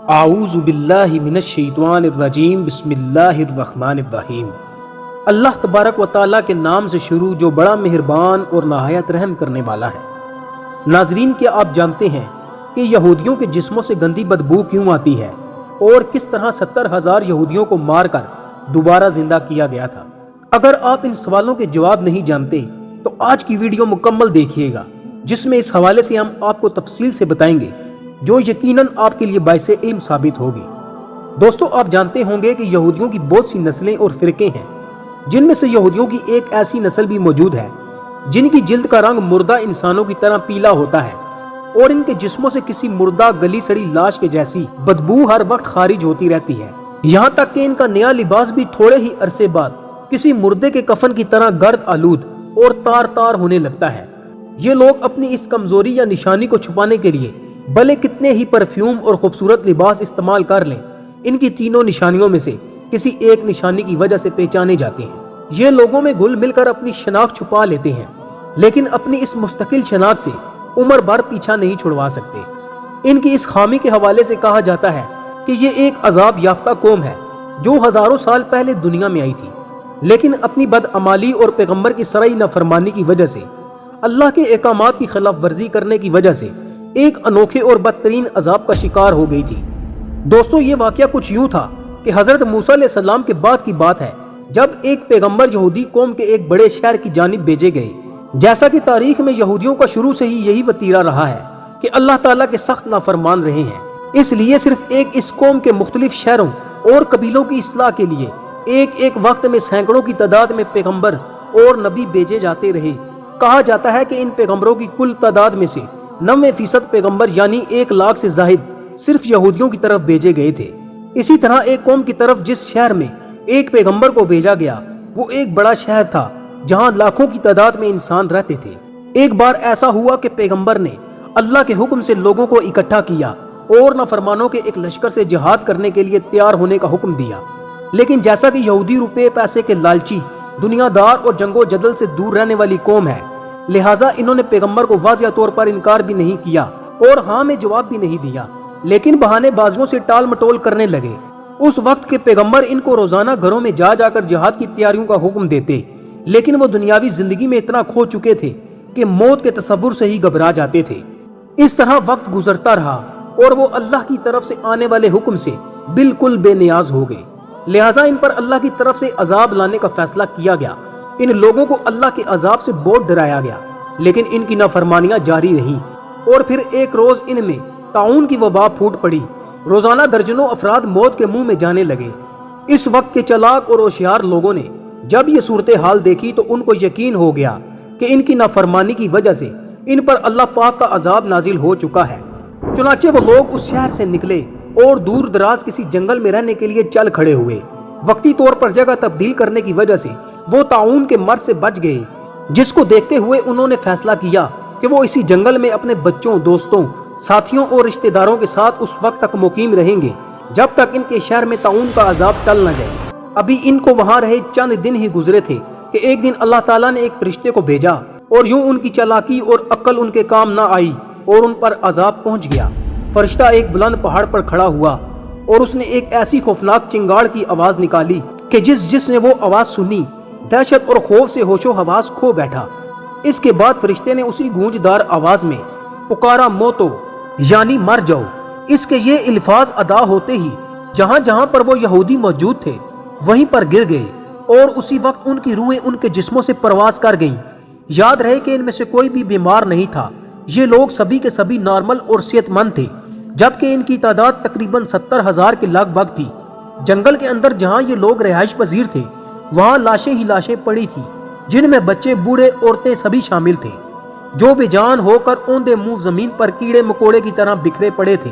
اعوذ باللہ من الشیطان الرجیم بسم اللہ الرحمن الرحیم۔ اللہ تبارک و تعالیٰ کے نام سے شروع جو بڑا مہربان اور نہایت رحم کرنے والا ہے۔ ناظرین، کیا آپ جانتے ہیں کہ یہودیوں کے جسموں سے گندی بدبو کیوں آتی ہے اور کس طرح 70,000 یہودیوں کو مار کر دوبارہ زندہ کیا گیا تھا؟ اگر آپ ان سوالوں کے جواب نہیں جانتے تو آج کی ویڈیو مکمل دیکھیے گا، جس میں اس حوالے سے ہم آپ کو تفصیل سے بتائیں گے جو یقیناً آپ کے لیے باعث علم ثابت ہوگی۔ دوستو، آپ جانتے ہوں گے کہ یہودیوں کی بہت سی نسلیں اور فرقے ہیں، جن میں سے یہودیوں کی ایک ایسی نسل بھی موجود ہے جن کی جلد کا رنگ مردہ انسانوں کی طرح پیلا ہوتا ہے اور ان کے جسموں سے کسی مردہ گلی سڑی لاش کے جیسی بدبو ہر وقت خارج ہوتی رہتی ہے، یہاں تک کہ ان کا نیا لباس بھی تھوڑے ہی عرصے بعد کسی مردے کے کفن کی طرح گرد آلود اور تار تار ہونے لگتا ہے۔ یہ لوگ اپنی اس کمزوری یا نشانی کو چھپانے کے لیے بھلے کتنے ہی پرفیوم اور خوبصورت لباس استعمال کر لیں، ان کی تینوں نشانیوں میں سے کسی ایک نشانی کی وجہ سے پہچانے جاتے ہیں۔ یہ لوگوں میں گل مل کر اپنی شناخت چھپا لیتے ہیں، لیکن اپنی اس مستقل شناخت سے عمر بھر پیچھا نہیں چھڑوا سکتے۔ ان کی اس خامی کے حوالے سے کہا جاتا ہے کہ یہ ایک عذاب یافتہ قوم ہے جو ہزاروں سال پہلے دنیا میں آئی تھی، لیکن اپنی بدعمالی اور پیغمبر کی سرائی نافرمانی کی وجہ سے، اللہ کے احکامات کی خلاف ورزی کرنے کی وجہ سے ایک انوکھے اور بدترین عذاب کا شکار ہو گئی تھی۔ دوستو، یہ واقعہ کچھ یوں تھا کہ حضرت موسیٰ علیہ السلام کے بعد کی بات ہے، جب ایک پیغمبر یہودی قوم کے ایک بڑے شہر کی جانب بھیجے گئے۔ جیسا کہ تاریخ میں یہودیوں کا شروع سے ہی یہی وتیرہ رہا ہے کہ اللہ تعالیٰ کے سخت نافرمان رہے ہیں، اس لیے صرف اس قوم کے مختلف شہروں اور قبیلوں کی اصلاح کے لیے ایک وقت میں سینکڑوں کی تعداد میں پیغمبر اور نبی بھیجے جاتے رہے۔ کہا جاتا ہے کہ ان پیغمبروں کی کل تعداد میں سے 90% پیغمبر یعنی 1 لاکھ سے زائد صرف یہودیوں کی طرف بھیجے گئے تھے۔ اسی طرح ایک قوم کی طرف جس شہر میں ایک پیغمبر کو بھیجا گیا وہ ایک بڑا شہر تھا جہاں لاکھوں کی تعداد میں انسان رہتے تھے۔ ایک بار ایسا ہوا کہ پیغمبر نے اللہ کے حکم سے لوگوں کو اکٹھا کیا اور نافرمانوں کے ایک لشکر سے جہاد کرنے کے لیے تیار ہونے کا حکم دیا، لیکن جیسا کہ یہودی روپے پیسے کے لالچی، دنیا دار اور جنگ و جدل سے دور رہنے والی قوم ہے، لہٰذا انہوں نے پیغمبر کو واضح طور پر انکار بھی نہیں کیا اور ہاں میں جواب بھی نہیں دیا، لیکن بہانے بازیوں سے ٹال مٹول کرنے لگے۔ اس وقت کے پیغمبر ان کو روزانہ گھروں میں جا کر جہاد کی تیاریوں کا حکم دیتے، لیکن وہ دنیاوی زندگی میں اتنا کھو چکے تھے کہ موت کے تصور سے ہی گھبرا جاتے تھے۔ اس طرح وقت گزرتا رہا اور وہ اللہ کی طرف سے آنے والے حکم سے بالکل بے نیاز ہو گئے، لہٰذا ان پر اللہ کی طرف سے عذاب لانے کا فیصلہ کیا گیا۔ ان لوگوں کو اللہ کے عذاب سے بہت ڈرایا گیا، لیکن ان کی نافرمانیاں جاری رہیں اور پھر ایک روز ان میں طاعون کی وبا پھوٹ پڑی۔ روزانہ درجنوں افراد موت کے منہ میں جانے لگے۔ اس وقت کے چالاک اور ہوشیار لوگوں نے جب یہ صورتحال دیکھی تو ان کو یقین ہو گیا کہ ان کی نافرمانی کی وجہ سے ان پر اللہ پاک کا عذاب نازل ہو چکا ہے۔ چنانچہ وہ لوگ اس شہر سے نکلے اور دور دراز کسی جنگل میں رہنے کے لیے چل کھڑے ہوئے۔ وقتی طور پر جگہ تبدیل کرنے کی وجہ سے وہ طاعون کے مرض سے بچ گئے، جس کو دیکھتے ہوئے انہوں نے فیصلہ کیا کہ وہ اسی جنگل میں اپنے بچوں، دوستوں، ساتھیوں اور رشتہ داروں کے ساتھ اس وقت تک مقیم رہیں گے جب تک ان کے شہر میں طاعون کا عذاب ٹل نہ جائے۔ ابھی ان کو وہاں رہے چند دن ہی گزرے تھے کہ ایک دن اللہ تعالیٰ نے ایک فرشتے کو بھیجا اور یوں ان کی چالاکی اور عقل ان کے کام نہ آئی اور ان پر عذاب پہنچ گیا۔ فرشتہ ایک بلند پہاڑ پر کھڑا ہوا اور اس نے ایک ایسی خوفناک چنگاڑ کی آواز نکالی کہ جس نے وہ آواز سنی دہشت اور خوف سے ہوش و حواس کھو بیٹھا۔ اس کے بعد فرشتے نے اسی گونجدار آواز میں پکارا، موتو یعنی مر جاؤ۔ اس کے یہ الفاظ ادا ہوتے ہی جہاں جہاں پر وہ یہودی موجود تھے وہیں پر گر گئے اور اسی وقت ان کی روحیں ان کے جسموں سے پرواز کر گئیں۔ یاد رہے کہ ان میں سے کوئی بھی بیمار نہیں تھا، یہ لوگ سبھی کے سبھی نارمل اور صحت مند تھے، جبکہ ان کی تعداد تقریباً 70,000 کے لگ بھگ تھی۔ جنگل کے اندر جہاں یہ لوگ رہائش پذیر تھے وہاں لاشیں ہی لاشیں پڑی تھی، جن میں بچے، بوڑھے، عورتیں سبھی شامل تھے، جو بے جان ہو کر اوندے منہ زمین پر کیڑے مکوڑے کی طرح بکھرے پڑے تھے،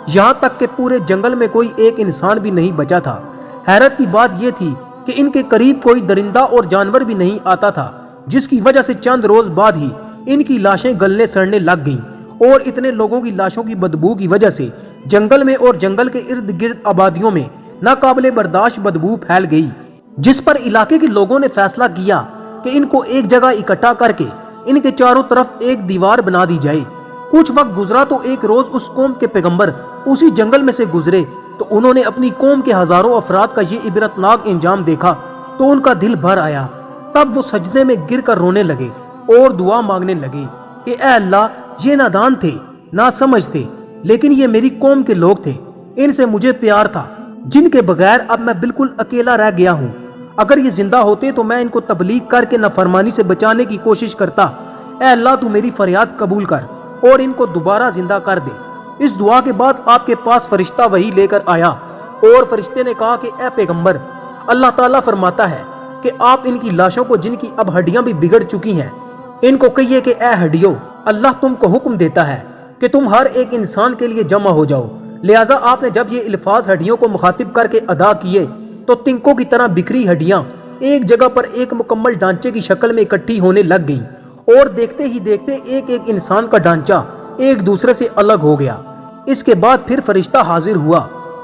یہاں تک کہ پورے جنگل میں کوئی ایک انسان بھی نہیں بچا تھا۔ حیرت کی بات یہ تھی کہ ان کے قریب کوئی درندہ اور جانور بھی نہیں آتا تھا، جس کی وجہ سے چند روز بعد ہی ان کی لاشیں گلنے سڑنے لگ گئیں اور اتنے لوگوں کی لاشوں کی بدبو کی وجہ سے جنگل میں اور جنگل کے ارد گرد آبادیوں میں ناقابل برداشت بدبو پھیل گئی، جس پر علاقے کے لوگوں نے فیصلہ کیا کہ ان کو ایک جگہ اکٹھا کر کے ان کے چاروں طرف ایک دیوار بنا دی جائے۔ کچھ وقت گزرا تو ایک روز اس قوم کے پیغمبر اسی جنگل میں سے گزرے تو انہوں نے اپنی قوم کے ہزاروں افراد کا یہ عبرتناک انجام دیکھا تو ان کا دل بھر آیا۔ تب وہ سجدے میں گر کر رونے لگے اور دعا مانگنے لگے کہ اے اللہ، یہ نادان تھے، نا سمجھ تھے، لیکن یہ میری قوم کے لوگ تھے، ان سے مجھے پیار تھا، جن کے بغیر اب میں بالکل اکیلا رہ گیا ہوں۔ اگر یہ زندہ ہوتے تو میں ان کو تبلیغ کر کے نافرمانی سے بچانے کی کوشش کرتا۔ اے اللہ، تو میری فریاد قبول کر اور ان کو دوبارہ زندہ کر دے۔ اس دعا کے بعد آپ کے پاس فرشتہ وحی لے کر آیا اور فرشتے نے کہا کہ اے پیغمبر، اللہ تعالیٰ فرماتا ہے کہ آپ ان کی لاشوں کو، جن کی اب ہڈیاں بھی بگڑ چکی ہیں، ان کو کہیے کہ اے ہڈیوں، اللہ تم کو حکم دیتا ہے کہ تم ہر ایک انسان کے لیے جمع ہو جاؤ۔ لہٰذا آپ نے جب یہ الفاظ ہڈیوں کو مخاطب کر کے ادا کیے تو تنکوں کی طرح بکھری ہڈیاں ایک جگہ پر ایک مکمل ڈھانچے کی شکل میں اکٹھی ہونے لگ گئیں، اور دیکھتے ہی دیکھتے ایک ایک انسان کا ڈھانچہ ایک دوسرے سے الگ ہو گیا۔ اس کے بعد پھر فرشتہ حاضر ہوا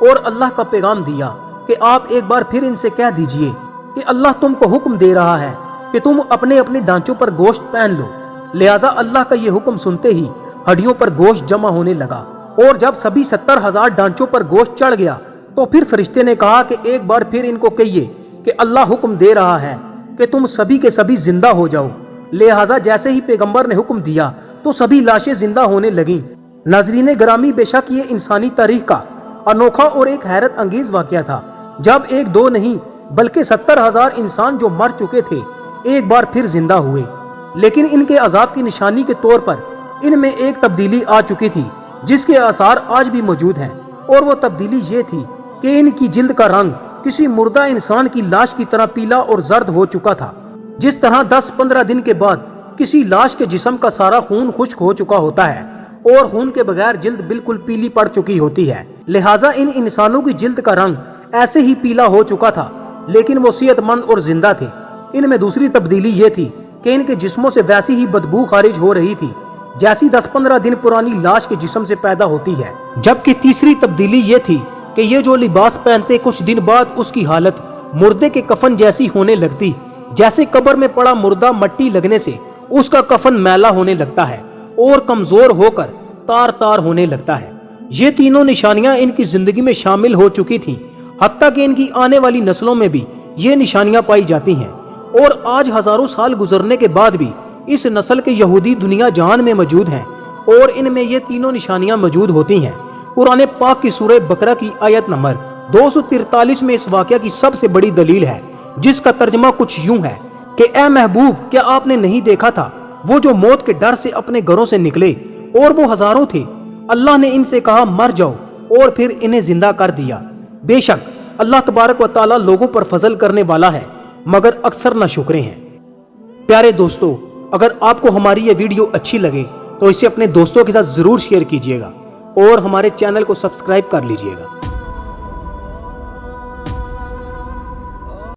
اور اللہ کا پیغام دیا کہ آپ ایک بار پھر ان سے کہہ دیجئے کہ اللہ تم کو حکم دے رہا ہے کہ تم اپنے اپنے ڈھانچوں پر گوشت پہن لو۔ لہٰذا اللہ کا یہ حکم سنتے ہی ہڈیوں پر گوشت جمع ہونے لگا، اور جب سبھی 70,000 ڈھانچوں پر گوشت چڑھ گیا تو پھر فرشتے نے کہا کہ ایک بار پھر ان کو کہیے کہ اللہ حکم دے رہا ہے کہ تم سبھی کے سبھی زندہ ہو جاؤ۔ لہٰذا جیسے ہی پیغمبر نے حکم دیا تو سبھی لاشیں زندہ ہونے لگیں۔ ناظرین گرامی، بے شک یہ انسانی تاریخ کا انوکھا اور ایک حیرت انگیز واقعہ تھا، جب ایک دو نہیں بلکہ 70,000 انسان جو مر چکے تھے ایک بار پھر زندہ ہوئے۔ لیکن ان کے عذاب کی نشانی کے طور پر ان میں ایک تبدیلی آ چکی تھی جس کے آثار آج بھی موجود ہیں، اور وہ تبدیلی یہ تھی کہ ان کی جلد کا رنگ کسی مردہ انسان کی لاش کی طرح پیلا اور زرد ہو چکا تھا، جس طرح 10-15 دن کے بعد کسی لاش کے جسم کا سارا خون خشک ہو چکا ہوتا ہے اور خون کے بغیر جلد بالکل پیلی پڑ چکی ہوتی ہے۔ لہٰذا ان انسانوں کی جلد کا رنگ ایسے ہی پیلا ہو چکا تھا، لیکن وہ صحت مند اور زندہ تھے۔ ان میں دوسری تبدیلی یہ تھی کہ ان کے جسموں سے ویسی ہی بدبو خارج ہو رہی تھی جیسی 10-15 دن پرانی لاش کے جسم سے پیدا ہوتی ہے۔ جبکہ تیسری تبدیلی یہ تھی کہ یہ جو لباس پہنتے کچھ دن بعد اس کی حالت مردے کے کفن جیسی ہونے لگتی، جیسے قبر میں پڑا مردہ مٹی لگنے سے اس کا کفن میلا ہونے لگتا ہے اور کمزور ہو کر تار تار ہونے لگتا ہے۔ یہ تینوں نشانیاں ان کی زندگی میں شامل ہو چکی تھیں، حتیٰ کہ ان کی آنے والی نسلوں میں بھی یہ نشانیاں پائی جاتی ہیں، اور آج ہزاروں سال گزرنے کے بعد بھی اس نسل کے یہودی دنیا جہان میں موجود ہیں، اور ان میں یہ تینوں نشانیاں موجود ہوتی ہیں۔ قرآن پاک کی سورہ بقرہ کی آیت نمبر 243 میں اس واقعہ کی سب سے بڑی دلیل ہے، جس کا ترجمہ کچھ یوں ہے کہ اے محبوب، کیا آپ نے نہیں دیکھا تھا وہ جو موت کے ڈر سے اپنے گھروں سے نکلے اور وہ ہزاروں تھے؟ اللہ نے ان سے کہا مر جاؤ اور پھر انہیں زندہ کر دیا۔ بے شک اللہ تبارک و تعالیٰ لوگوں پر فضل کرنے والا ہے، مگر اکثر نہ شکرے ہیں۔ پیارے دوستو، اگر آپ کو ہماری یہ ویڈیو اچھی لگے تو اسے اپنے دوستوں کے ساتھ ضرور شیئر کیجیے گا اور ہمارے چینل کو سبسکرائب کر لیجیے گا۔